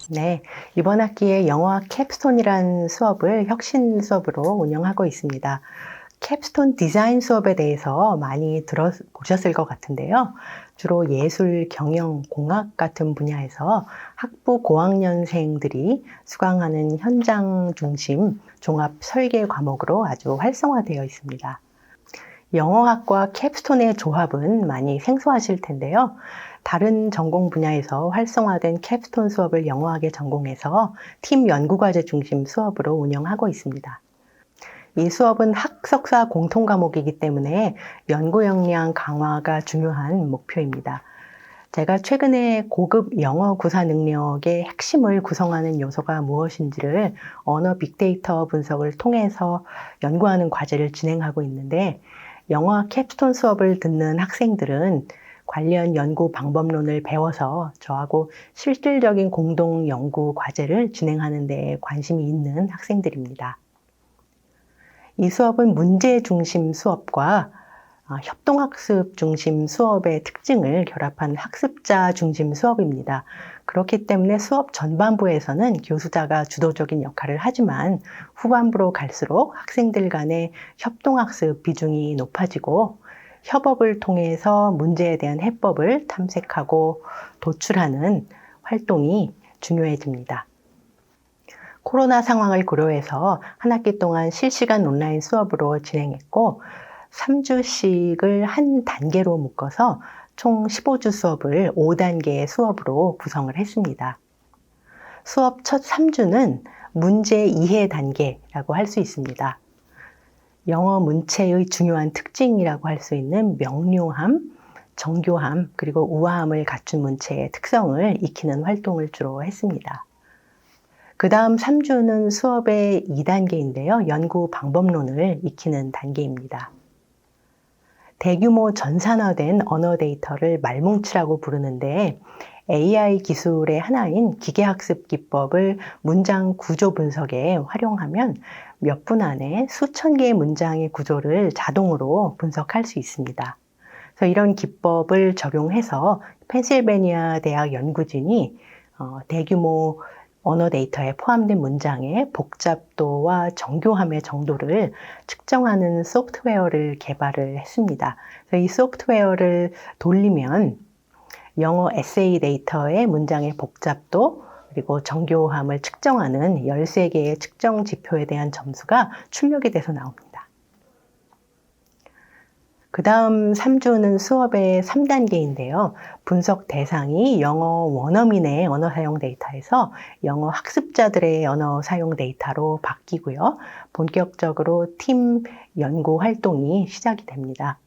네, 이번 학기에 영어학 캡스톤이라는 수업을 혁신 수업으로 운영하고 있습니다. 캡스톤 디자인 수업에 대해서 많이 들어보셨을 것 같은데요. 주로 예술, 경영, 공학 같은 분야에서 학부 고학년생들이 수강하는 현장 중심 종합 설계 과목으로 아주 활성화되어 있습니다. 영어학과 캡스톤의 조합은 많이 생소하실 텐데요. 다른 전공 분야에서 활성화된 캡스톤 수업을 영어학에 전공해서 팀 연구과제 중심 수업으로 운영하고 있습니다. 이 수업은 학석사 공통 과목이기 때문에 연구 역량 강화가 중요한 목표입니다. 제가 최근에 고급 영어 구사 능력의 핵심을 구성하는 요소가 무엇인지를 언어 빅데이터 분석을 통해서 연구하는 과제를 진행하고 있는데, 영어학 캡스톤 수업을 듣는 학생들은 관련 연구 방법론을 배워서 저하고 실질적인 공동 연구 과제를 진행하는 데 관심이 있는 학생들입니다. 이 수업은 문제 중심 수업과 협동학습 중심 수업의 특징을 결합한 학습자 중심 수업입니다. 그렇기 때문에 수업 전반부에서는 교수자가 주도적인 역할을 하지만 후반부로 갈수록 학생들 간의 협동학습 비중이 높아지고 협업을 통해서 문제에 대한 해법을 탐색하고 도출하는 활동이 중요해집니다. 코로나 상황을 고려해서 한 학기 동안 실시간 온라인 수업으로 진행했고, 3주씩을 한 단계로 묶어서 총 15주 수업을 5단계의 수업으로 구성을 했습니다. 수업 첫 3주는 문제 이해 단계라고 할 수 있습니다. 영어 문체의 중요한 특징이라고 할 수 있는 명료함, 정교함, 그리고 우아함을 갖춘 문체의 특성을 익히는 활동을 주로 했습니다. 그 다음 3주는 수업의 2단계인데요. 연구 방법론을 익히는 단계입니다. 대규모 전산화된 언어 데이터를 말뭉치라고 부르는데, AI 기술의 하나인 기계학습 기법을 문장 구조 분석에 활용하면 몇 분 안에 수천 개의 문장의 구조를 자동으로 분석할 수 있습니다. 그래서 이런 기법을 적용해서 펜실베니아 대학 연구진이 대규모 언어 데이터에 포함된 문장의 복잡도와 정교함의 정도를 측정하는 소프트웨어를 개발을 했습니다. 그래서 이 소프트웨어를 돌리면 영어 에세이 데이터의 문장의 복잡도 그리고 정교함을 측정하는 13개의 측정 지표에 대한 점수가 출력이 돼서 나옵니다. 그 다음 3주는 수업의 3단계인데요. 분석 대상이 영어 원어민의 언어 사용 데이터에서 영어 학습자들의 언어 사용 데이터로 바뀌고요. 본격적으로 팀 연구 활동이 시작이 됩니다.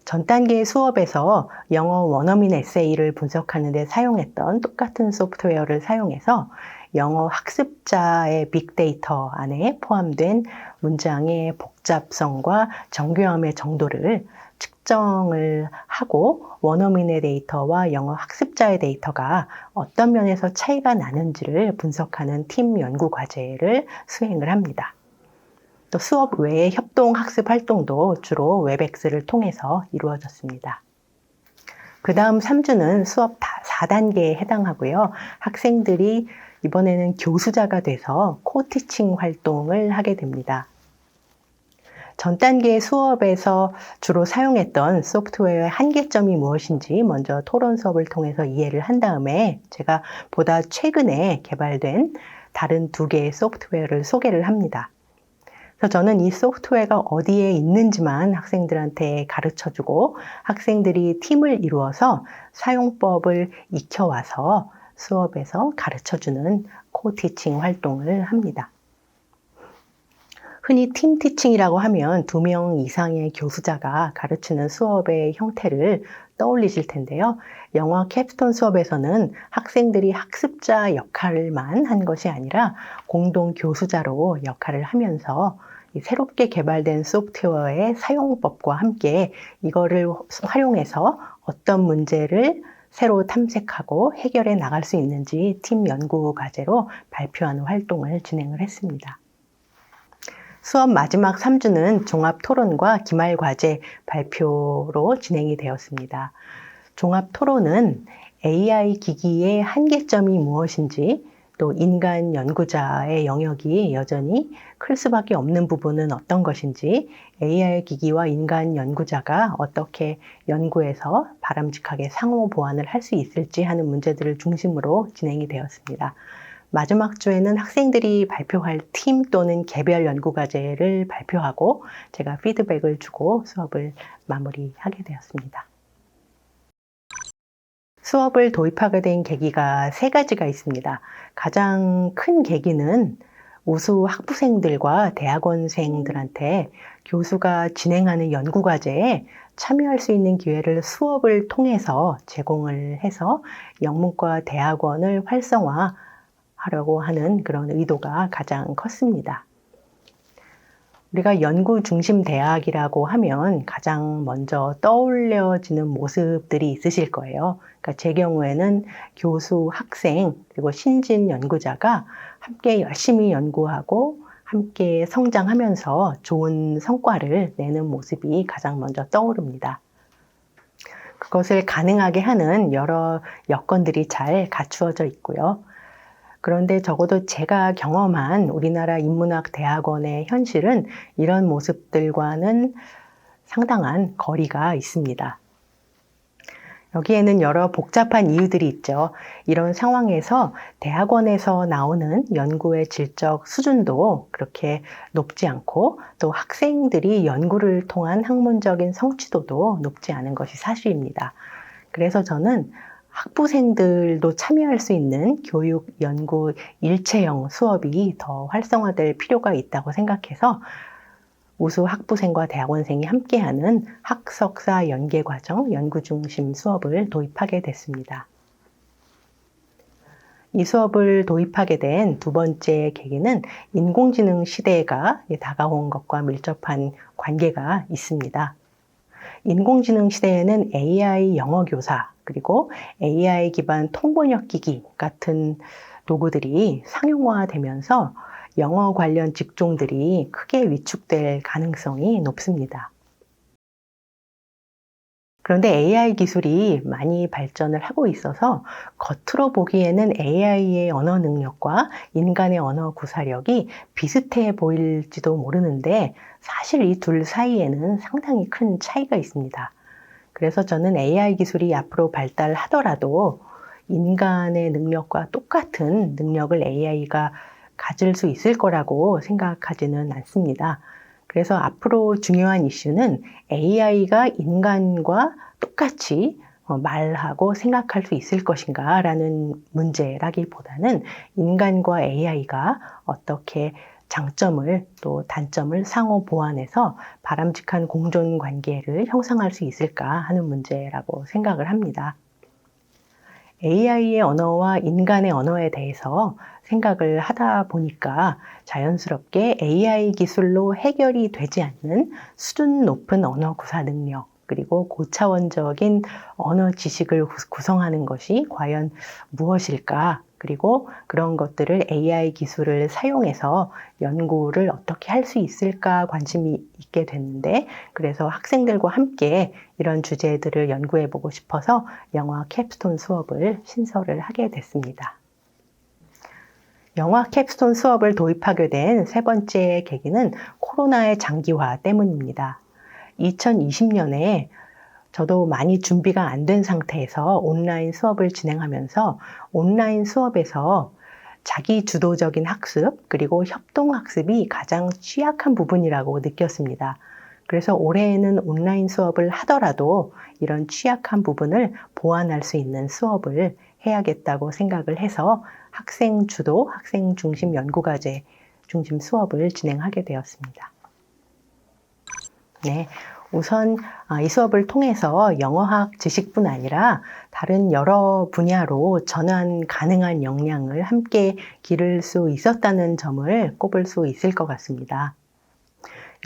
전 단계의 수업에서 영어 원어민 에세이를 분석하는 데 사용했던 똑같은 소프트웨어를 사용해서 영어 학습자의 빅데이터 안에 포함된 문장의 복잡성과 정교함의 정도를 측정을 하고 원어민의 데이터와 영어 학습자의 데이터가 어떤 면에서 차이가 나는지를 분석하는 팀 연구 과제를 수행을 합니다. 또 수업 외의 협동 학습 활동도 주로 웹엑스를 통해서 이루어졌습니다. 그 다음 3주는 수업 4단계에 해당하고요. 학생들이 이번에는 교수자가 돼서 코티칭 활동을 하게 됩니다. 전 단계 수업에서 주로 사용했던 소프트웨어의 한계점이 무엇인지 먼저 토론 수업을 통해서 이해를 한 다음에 제가 보다 최근에 개발된 다른 2개의 소프트웨어를 소개를 합니다. 그래서 저는 이 소프트웨어가 어디에 있는지만 학생들한테 가르쳐주고 학생들이 팀을 이루어서 사용법을 익혀와서 수업에서 가르쳐주는 코티칭 활동을 합니다. 흔히 팀 티칭이라고 하면 2명 이상의 교수자가 가르치는 수업의 형태를 떠올리실 텐데요. 영어 캡스톤 수업에서는 학생들이 학습자 역할만 한 것이 아니라 공동 교수자로 역할을 하면서 새롭게 개발된 소프트웨어의 사용법과 함께 이거를 활용해서 어떤 문제를 새로 탐색하고 해결해 나갈 수 있는지 팀 연구 과제로 발표하는 활동을 진행을 했습니다. 수업 마지막 3주는 종합 토론과 기말 과제 발표로 진행이 되었습니다. 종합 토론은 AI 기기의 한계점이 무엇인지, 또 인간 연구자의 영역이 여전히 클 수밖에 없는 부분은 어떤 것인지, AI 기기와 인간 연구자가 어떻게 연구에서 바람직하게 상호 보완을 할 수 있을지 하는 문제들을 중심으로 진행이 되었습니다. 마지막 주에는 학생들이 발표할 팀 또는 개별 연구과제를 발표하고 제가 피드백을 주고 수업을 마무리하게 되었습니다. 수업을 도입하게 된 계기가 3가지가 있습니다. 가장 큰 계기는 우수 학부생들과 대학원생들한테 교수가 진행하는 연구과제에 참여할 수 있는 기회를 수업을 통해서 제공을 해서 영문과 대학원을 활성화하려고 하는 그런 의도가 가장 컸습니다. 우리가 연구 중심 대학이라고 하면 가장 먼저 떠올려지는 모습들이 있으실 거예요. 그러니까 제 경우에는 교수, 학생, 그리고 신진 연구자가 함께 열심히 연구하고 함께 성장하면서 좋은 성과를 내는 모습이 가장 먼저 떠오릅니다. 그것을 가능하게 하는 여러 여건들이 잘 갖추어져 있고요. 그런데 적어도 제가 경험한 우리나라 인문학 대학원의 현실은 이런 모습들과는 상당한 거리가 있습니다. 여기에는 여러 복잡한 이유들이 있죠. 이런 상황에서 대학원에서 나오는 연구의 질적 수준도 그렇게 높지 않고, 또 학생들이 연구를 통한 학문적인 성취도도 높지 않은 것이 사실입니다. 그래서 저는 학부생들도 참여할 수 있는 교육, 연구, 일체형 수업이 더 활성화될 필요가 있다고 생각해서 우수 학부생과 대학원생이 함께하는 학석사 연계과정 연구중심 수업을 도입하게 됐습니다. 이 수업을 도입하게 된 2번째 계기는 인공지능 시대가 다가온 것과 밀접한 관계가 있습니다. 인공지능 시대에는 AI 영어 교사, 그리고 AI 기반 통번역 기기 같은 도구들이 상용화되면서 영어 관련 직종들이 크게 위축될 가능성이 높습니다. 그런데 AI 기술이 많이 발전을 하고 있어서 겉으로 보기에는 AI의 언어 능력과 인간의 언어 구사력이 비슷해 보일지도 모르는데, 사실 이 둘 사이에는 상당히 큰 차이가 있습니다. 그래서 저는 AI 기술이 앞으로 발달하더라도 인간의 능력과 똑같은 능력을 AI가 가질 수 있을 거라고 생각하지는 않습니다. 그래서 앞으로 중요한 이슈는 AI가 인간과 똑같이 말하고 생각할 수 있을 것인가 라는 문제라기보다는 인간과 AI가 어떻게 장점을 또 단점을 상호 보완해서 바람직한 공존 관계를 형성할 수 있을까 하는 문제라고 생각을 합니다. AI의 언어와 인간의 언어에 대해서 생각을 하다 보니까 자연스럽게 AI 기술로 해결이 되지 않는 수준 높은 언어 구사 능력, 그리고 고차원적인 언어 지식을 구성하는 것이 과연 무엇일까? 그리고 그런 것들을 AI 기술을 사용해서 연구를 어떻게 할 수 있을까 관심이 있게 됐는데, 그래서 학생들과 함께 이런 주제들을 연구해 보고 싶어서 영화 캡스톤 수업을 신설을 하게 됐습니다. 영화 캡스톤 수업을 도입하게 된 3번째 계기는 코로나의 장기화 때문입니다. 2020년에 저도 많이 준비가 안 된 상태에서 온라인 수업을 진행하면서 온라인 수업에서 자기 주도적인 학습, 그리고 협동학습이 가장 취약한 부분이라고 느꼈습니다. 그래서 올해에는 온라인 수업을 하더라도 이런 취약한 부분을 보완할 수 있는 수업을 해야겠다고 생각을 해서 학생 주도, 학생 중심 연구과제 중심 수업을 진행하게 되었습니다. 네. 우선 이 수업을 통해서 영어학 지식뿐 아니라 다른 여러 분야로 전환 가능한 역량을 함께 기를 수 있었다는 점을 꼽을 수 있을 것 같습니다.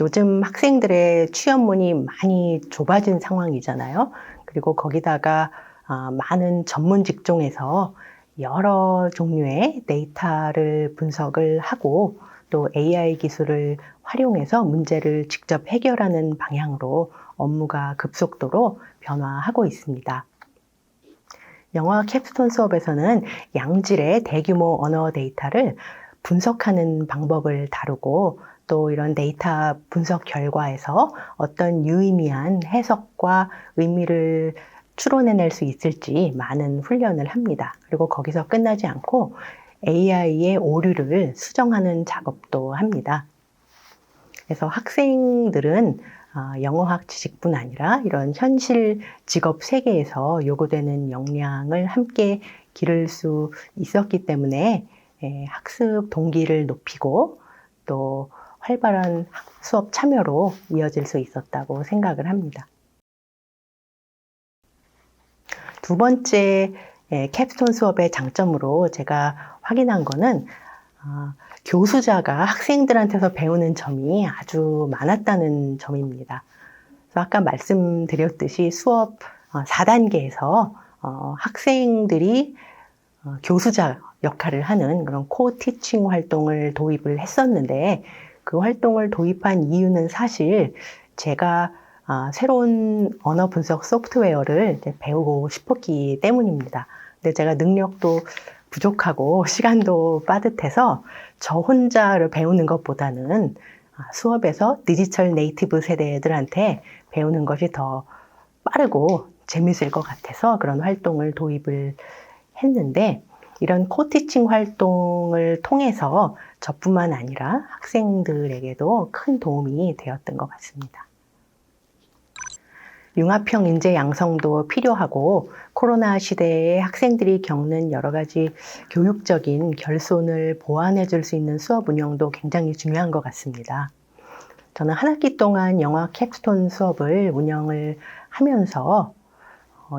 요즘 학생들의 취업문이 많이 좁아진 상황이잖아요. 그리고 거기다가 많은 전문 직종에서 여러 종류의 데이터를 분석을 하고 또 AI 기술을 활용해서 문제를 직접 해결하는 방향으로 업무가 급속도로 변화하고 있습니다. 영어학 캡스톤 수업에서는 양질의 대규모 언어 데이터를 분석하는 방법을 다루고 또 이런 데이터 분석 결과에서 어떤 유의미한 해석과 의미를 추론해낼 수 있을지 많은 훈련을 합니다. 그리고 거기서 끝나지 않고 AI의 오류를 수정하는 작업도 합니다. 그래서 학생들은 영어학 지식뿐 아니라 이런 현실 직업 세계에서 요구되는 역량을 함께 기를 수 있었기 때문에 학습 동기를 높이고 또 활발한 수업 참여로 이어질 수 있었다고 생각을 합니다. 두 번째 캡스톤 수업의 장점으로 제가 확인한 거는 교수자가 학생들한테서 배우는 점이 아주 많았다는 점입니다. 그래서 아까 말씀드렸듯이 수업 4단계에서 학생들이 교수자 역할을 하는 그런 코-티칭 활동을 도입을 했었는데 그 활동을 도입한 이유는 사실 제가 새로운 언어 분석 소프트웨어를 배우고 싶었기 때문입니다. 근데 제가 능력도 부족하고 시간도 빠듯해서 저 혼자를 배우는 것보다는 수업에서 디지털 네이티브 세대들한테 배우는 것이 더 빠르고 재밌을 것 같아서 그런 활동을 도입을 했는데 이런 코티칭 활동을 통해서 저뿐만 아니라 학생들에게도 큰 도움이 되었던 것 같습니다. 융합형 인재 양성도 필요하고 코로나 시대에 학생들이 겪는 여러 가지 교육적인 결손을 보완해 줄 수 있는 수업 운영도 굉장히 중요한 것 같습니다. 저는 한 학기 동안 영어 캡스톤 수업을 운영을 하면서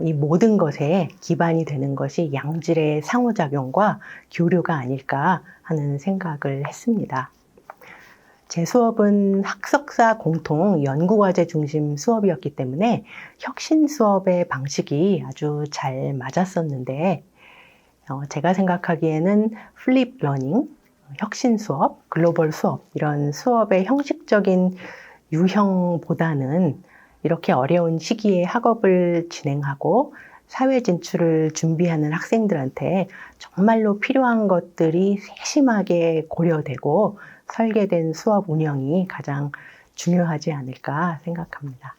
이 모든 것에 기반이 되는 것이 양질의 상호작용과 교류가 아닐까 하는 생각을 했습니다. 제 수업은 학석사 공통 연구과제 중심 수업이었기 때문에 혁신 수업의 방식이 아주 잘 맞았었는데 제가 생각하기에는 플립 러닝, 혁신 수업, 글로벌 수업 이런 수업의 형식적인 유형보다는 이렇게 어려운 시기에 학업을 진행하고 사회 진출을 준비하는 학생들한테 정말로 필요한 것들이 세심하게 고려되고 설계된 수업 운영이 가장 중요하지 않을까 생각합니다.